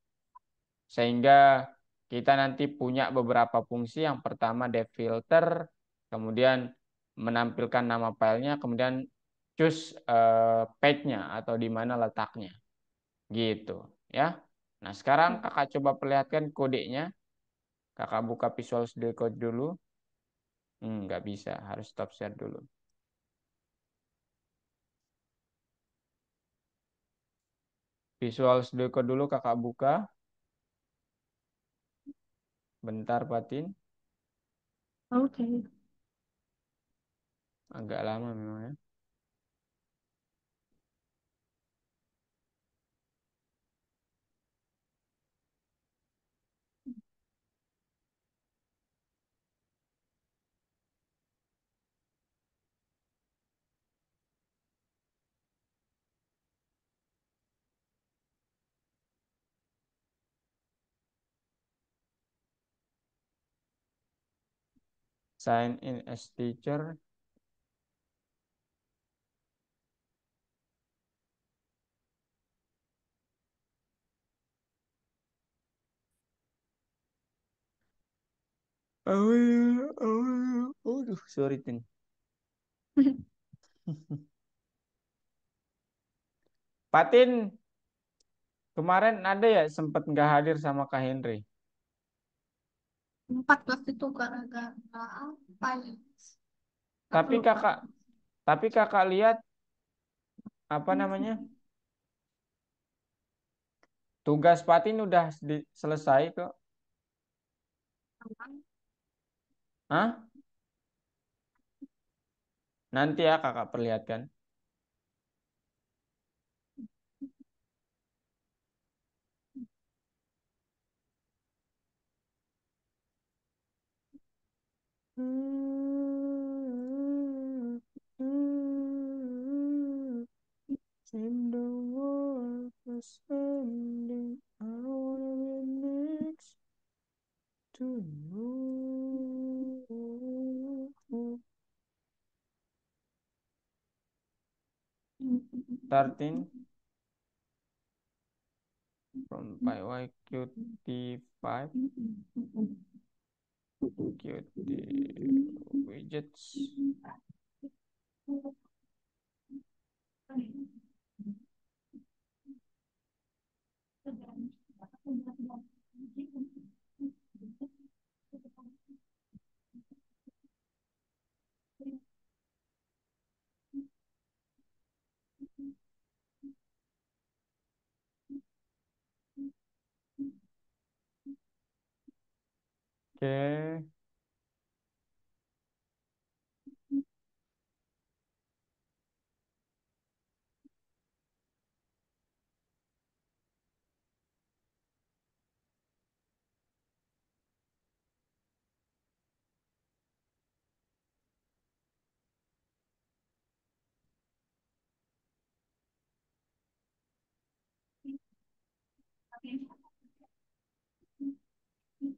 sehingga kita nanti punya beberapa fungsi. Yang pertama devfilter, kemudian menampilkan nama filenya, kemudian choose page-nya atau di mana letaknya. Gitu, ya. Nah, sekarang Kakak coba perlihatkan kodenya. Kakak buka Visual Studio Code dulu. Nggak bisa, harus stop share dulu. Visual Studio Code dulu Kakak buka. Bentar, Patin. Oke. Agak lama memang ya. Sign in as teacher. Aduh, sorry, Tin. Patin, kemarin ada ya sempat nggak hadir sama Kak Henry. Empat waktu itu gara-gara apa ya? Aku Tapi lupa. kakak, tapi kakak lihat apa namanya? Tugas Patin udah selesai kok. Hah? Nanti ya kakak perlihatkan. In the world was ending, I wanna be next to you. 13 from PyYQt5 Qt widgets.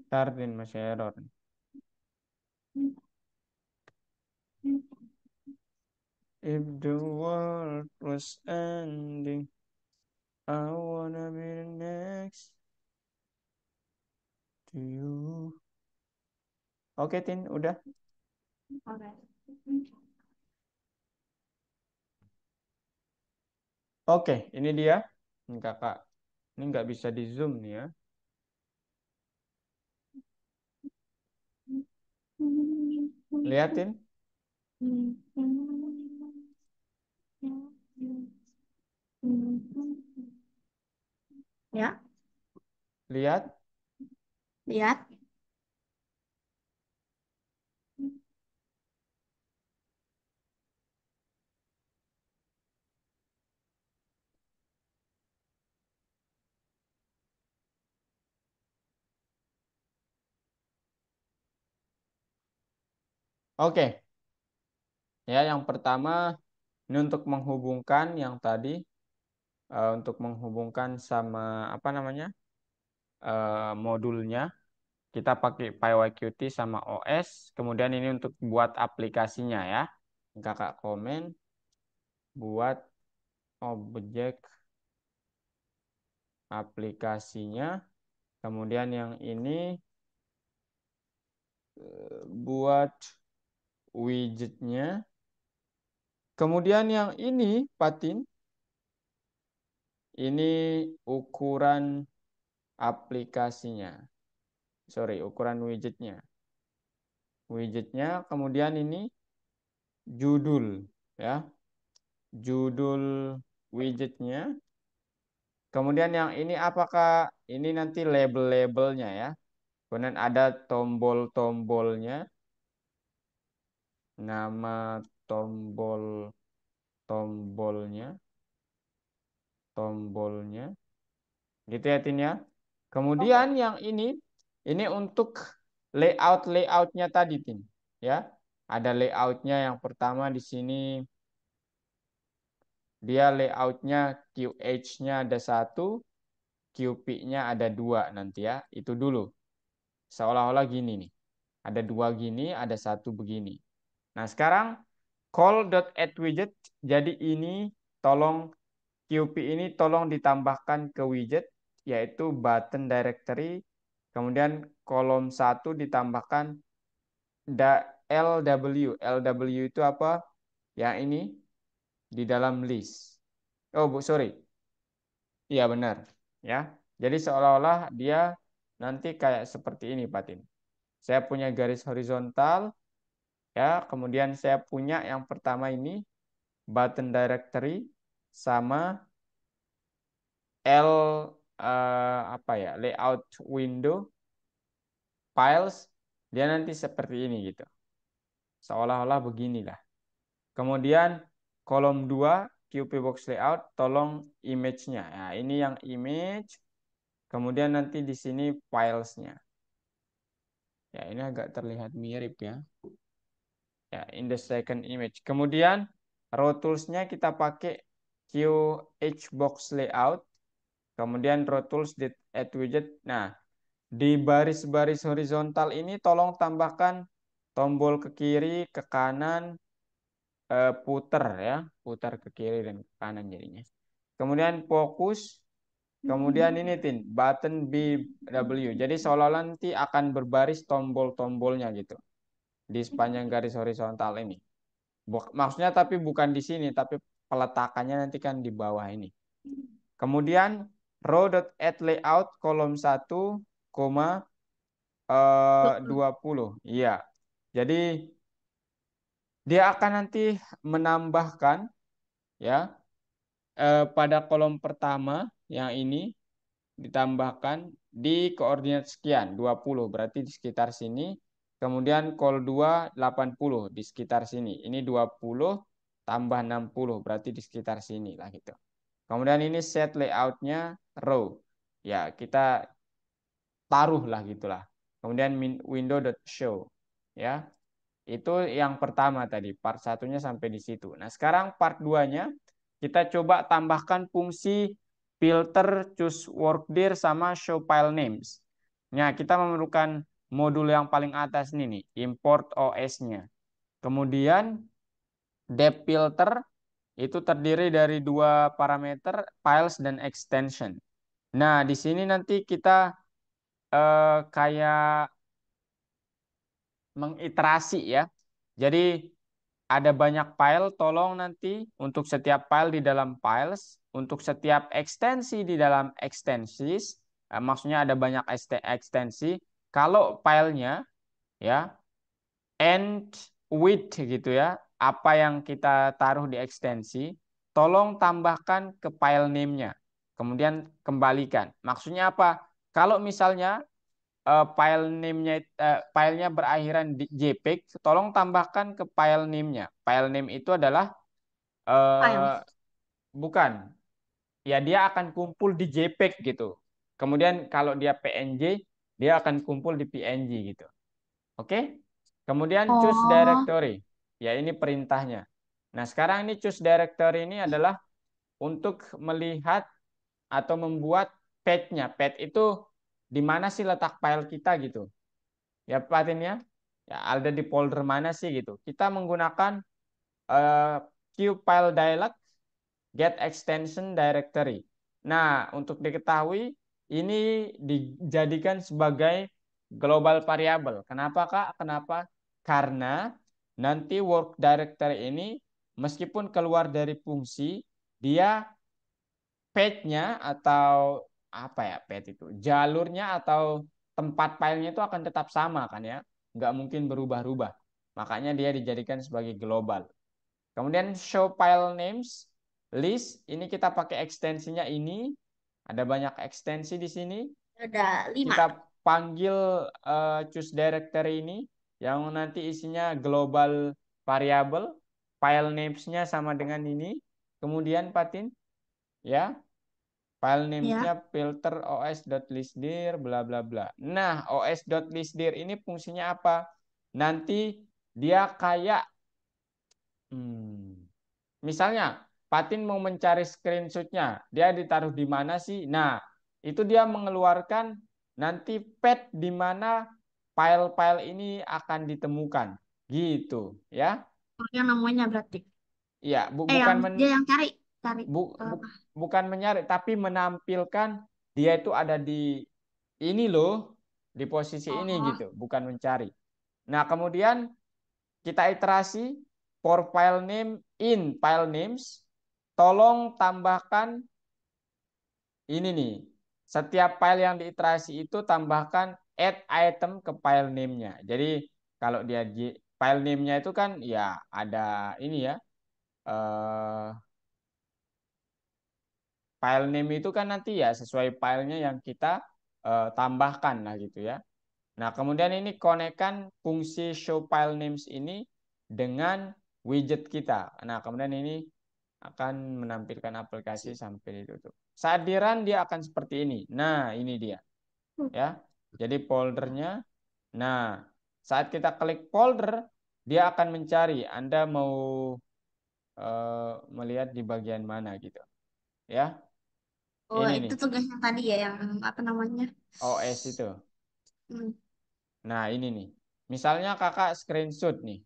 Tardin masih error. If the world was ending, I wanna be the next to you. Oke, Tin, udah. Oke. Oke, ini dia. Ini kakak. Ini nggak bisa di zoom nih ya. Liatin. Ya, Lihat. lihat. Oke. Ya, yang pertama ini untuk menghubungkan yang tadi. Untuk menghubungkan sama apa namanya? Modulnya. Kita pakai PyYQt sama OS. Kemudian ini untuk buat aplikasinya ya. Kakak komen. Buat objek aplikasinya. Kemudian yang ini buat widgetnya. Kemudian yang ini, Patin, ini ukuran aplikasinya. Sorry, ukuran widgetnya. Widgetnya, kemudian ini judul, ya. Judul widgetnya. Kemudian yang ini apakah ini nanti label-labelnya ya. Kemudian ada tombol-tombolnya. Nama tombolnya. Gitu ya Tin ya. Oke. Kemudian yang ini untuk layoutnya tadi Tin ya. Ada layoutnya yang pertama di sini dia layoutnya QH-nya ada satu, QP-nya ada dua nanti ya. Itu dulu. Seolah-olah gini nih. Ada dua gini, ada satu begini. Nah sekarang call.addWidget. Jadi ini tolong QP ini tolong ditambahkan ke widget yaitu button directory. Kemudian kolom satu ditambahkan LW. LW itu apa? Yang ini di dalam list. Oh, Bu, sorry. Iya, benar. Ya. Jadi seolah-olah dia nanti kayak seperti ini, Patin. Saya punya garis horizontal, ya. Kemudian saya punya yang pertama ini button directory sama L apa ya? Layout window files dia nanti seperti ini gitu. Seolah-olah beginilah. Kemudian kolom 2 QP box layout tolong image-nya. Nah, ini yang image. Kemudian nanti di sini files-nya. Ya, ini agak terlihat mirip ya. Ya, in the second image. Kemudian row tools-nya kita pakai QH box layout. Kemudian row tools add widget. Nah, di baris-baris horizontal ini tolong tambahkan tombol ke kiri, ke kanan, puter ya, putar ke kiri dan ke kanan jadinya. Kemudian fokus, kemudian ini Tin, button BW. Jadi seolah-olah nanti akan berbaris tombol-tombolnya gitu di sepanjang garis horizontal ini. Maksudnya tapi bukan di sini, tapi peletakannya nanti kan di bawah ini. Kemudian row.add layout kolom 1, 20. Iya. Jadi dia akan nanti menambahkan ya pada kolom pertama yang ini ditambahkan di koordinat sekian 20 berarti di sekitar sini. Kemudian call 2 80 di sekitar sini. Ini 20 tambah 60 berarti di sekitar sini lah gitu. Kemudian ini set layoutnya row. Ya, kita taruh lah gitulah. Kemudian window.show ya. Itu yang pertama tadi, part satunya sampai di situ. Nah, sekarang part 2-nya kita coba tambahkan fungsi filter, choose workdir, sama show file names. Nah, kita memerlukan modul yang paling atas ini nih, import OS-nya. Kemudian depth filter itu terdiri dari dua parameter, files dan extension. Nah, di sini nanti kita kayak mengiterasi ya. Jadi ada banyak file, tolong nanti untuk setiap file di dalam files, untuk setiap ekstensi di dalam ekstensis, maksudnya ada banyak ekstensi. Kalau filenya ya end with gitu ya, apa yang kita taruh di ekstensi, tolong tambahkan ke file name-nya. Kemudian kembalikan. Maksudnya apa? Kalau misalnya filenya berakhiran di JPEG, tolong tambahkan ke file name-nya. File name itu adalah File. eh, bukan, ya dia akan kumpul di JPEG gitu. Kemudian kalau dia PNG, dia akan kumpul di PNG gitu. Oke? Kemudian choose Oh, directory. Ya ini perintahnya. Nah sekarang ini choose directory ini adalah untuk melihat atau membuat path-nya. Path itu di mana sih letak file kita gitu. Ya Patin ya. Ya ada di folder mana sih gitu. Kita menggunakan eh, qfile dialog get extension directory. Nah, untuk diketahui ini dijadikan sebagai global variable. Kenapa Kak? Kenapa? Karena nanti work directory ini meskipun keluar dari fungsi, dia path-nya atau apa ya path itu? Jalurnya atau tempat filenya itu akan tetap sama kan ya? Nggak mungkin berubah-ubah. Makanya dia dijadikan sebagai global. Kemudian show file names list, ini kita pakai ekstensinya ini. Ada banyak ekstensi di sini. ada 5. Kita panggil choose directory ini yang nanti isinya global variable. File names-nya sama dengan ini. Kemudian Patin, ya, file names-nya Ya. filter os.listdir bla bla bla. Nah, os.listdir ini fungsinya apa? Nanti dia kayak misalnya, Patin mau mencari screenshotnya, dia ditaruh di mana sih? Nah, itu dia mengeluarkan nanti path di mana file-file ini akan ditemukan, gitu, ya? Oh, yang namanya berarti. Iya, Yang bukan dia yang cari. Cari. bu- Apa? bu- bukan mencari, tapi menampilkan dia itu ada di ini loh, di posisi ini Oh, gitu, bukan mencari. Nah, kemudian kita iterasi for file name in file names. Tolong tambahkan ini nih. Setiap file yang diiterasi itu tambahkan add item ke file name-nya. Jadi kalau dia di file name-nya itu kan ya ada ini ya. eh, File name itu kan nanti ya sesuai filenya yang kita tambahkan lah gitu ya. Nah, kemudian ini konekkan fungsi show file names ini dengan widget kita. Nah, kemudian ini akan menampilkan aplikasi sampai ditutup. Saat di run dia akan seperti ini. Nah, ini dia ya. Jadi foldernya. Nah, saat kita klik folder, dia akan mencari Anda mau melihat di bagian mana gitu. Ya, oh ini itu nih tugasnya tadi ya yang apa namanya? OS itu. Hmm, Nah, ini nih. Misalnya kakak screenshot nih.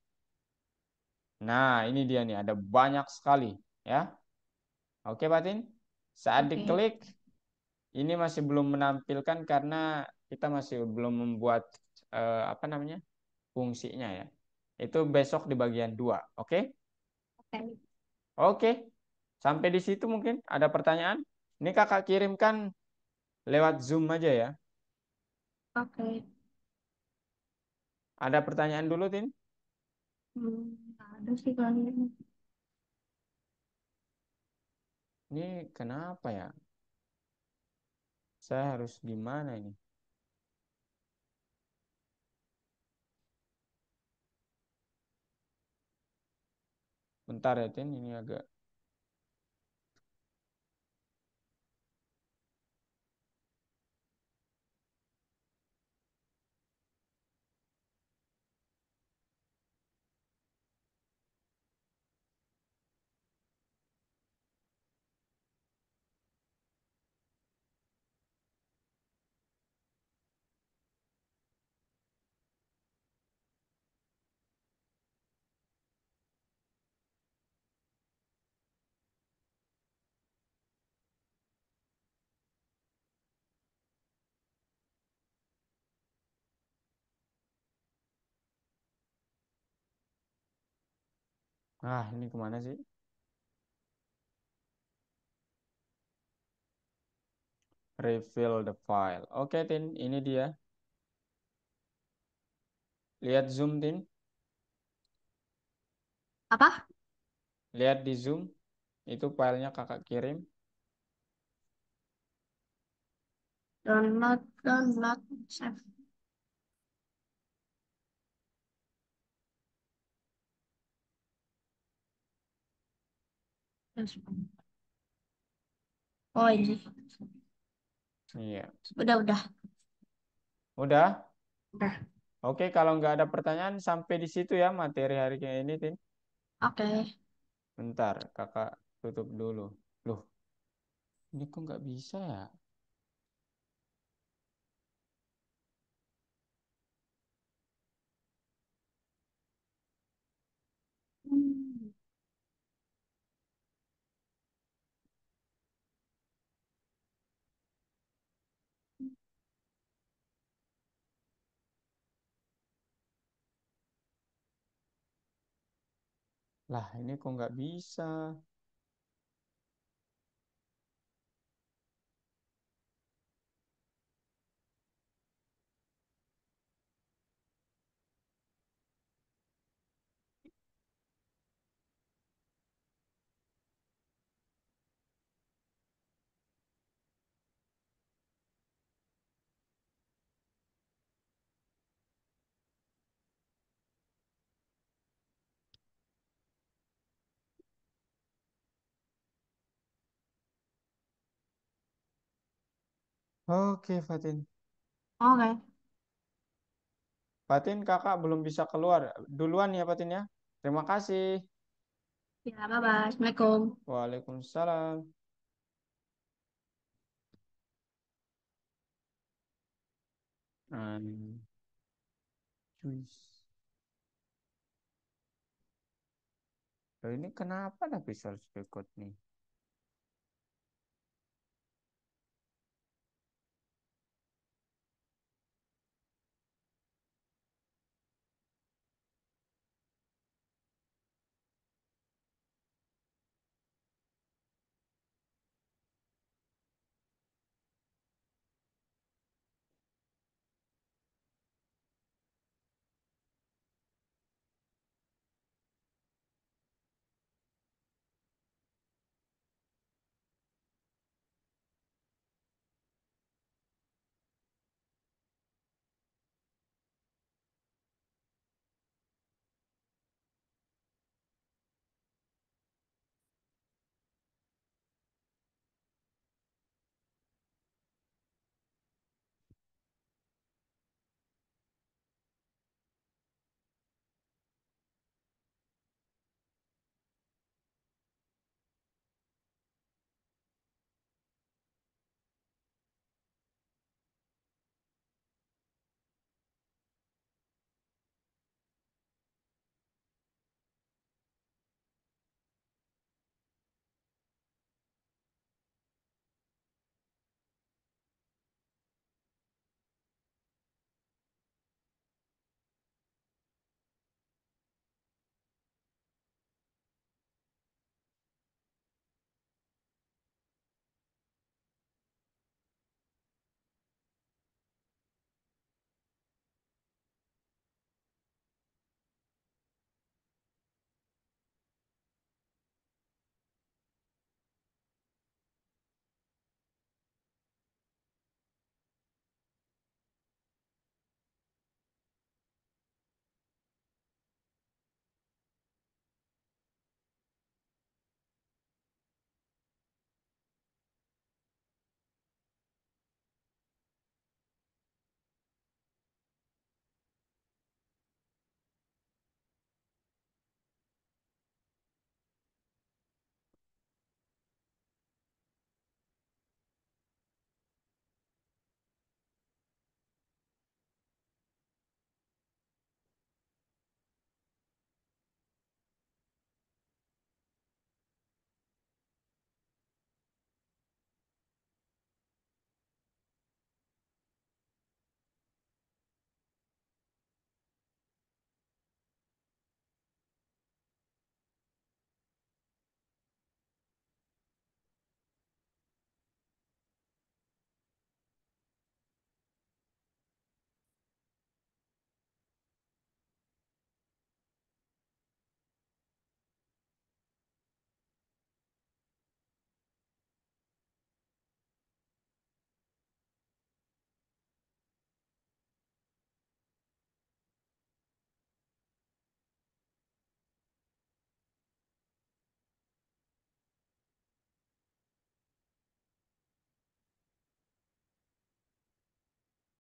Nah, ini dia nih, ada banyak sekali ya. Oke, Batin. Saat oke. diklik, ini masih belum menampilkan karena kita masih belum membuat apa namanya? Fungsinya ya. Itu besok di bagian 2. Oke? Oke. Oke. Sampai di situ mungkin ada pertanyaan? Ini kakak kirimkan lewat Zoom aja ya. Oke. Ada pertanyaan dulu, Tin? Nggak ada sih kalau ini. Ini kenapa ya? Saya harus gimana ini? Bentar ya, Tin. Ini agak Ah, ini kemana sih? Reveal the file. Oke, Tin, ini dia. Lihat zoom, Tin. Apa? Lihat di zoom. Itu filenya kakak kirim. Download, download, save. Terus. Oh ini. Iya. Udah. Udah? Udah. Oke, kalau nggak ada pertanyaan sampai di situ ya materi hari ini, Tin. Oke. Bentar, kakak tutup dulu. Loh, ini kok nggak bisa ya? Hmm. Lah, ini kok nggak bisa? Oke, Fatin. Oke. Fatin, kakak belum bisa keluar. Duluan ya, Fatin ya. Terima kasih. Ya, bye-bye. Assalamualaikum. Waalaikumsalam. Cuy. Loh, ini kenapa ada Visual Studio Code nih?